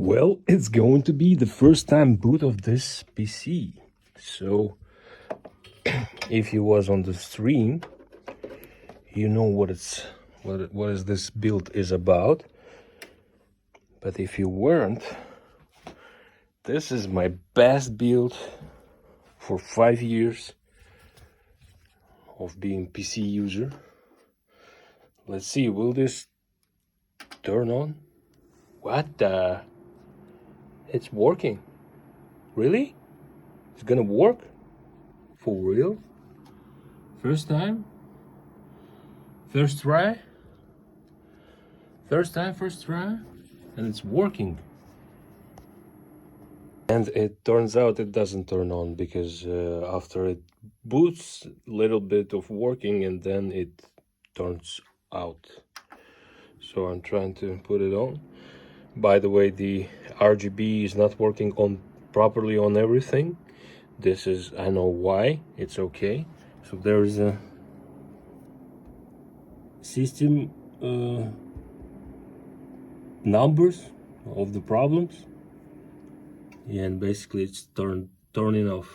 Well, it's going to be the first time boot of this PC. So if you was on the stream, you know what is this build is about. But if you weren't, this is my best build for 5 years of being PC user. Let's see, will this turn on? What the? It's working. Really? It's gonna work? For real? First time? First try? First time, first try? And it's working. And it turns out it doesn't turn on because after it boots, a little bit of working and then it turns out. So I'm trying to put it on. By the way, the RGB is not working on properly on everything. This is, I know why, it's okay. So there is a system numbers of the problems. Yeah, and basically it's turning off.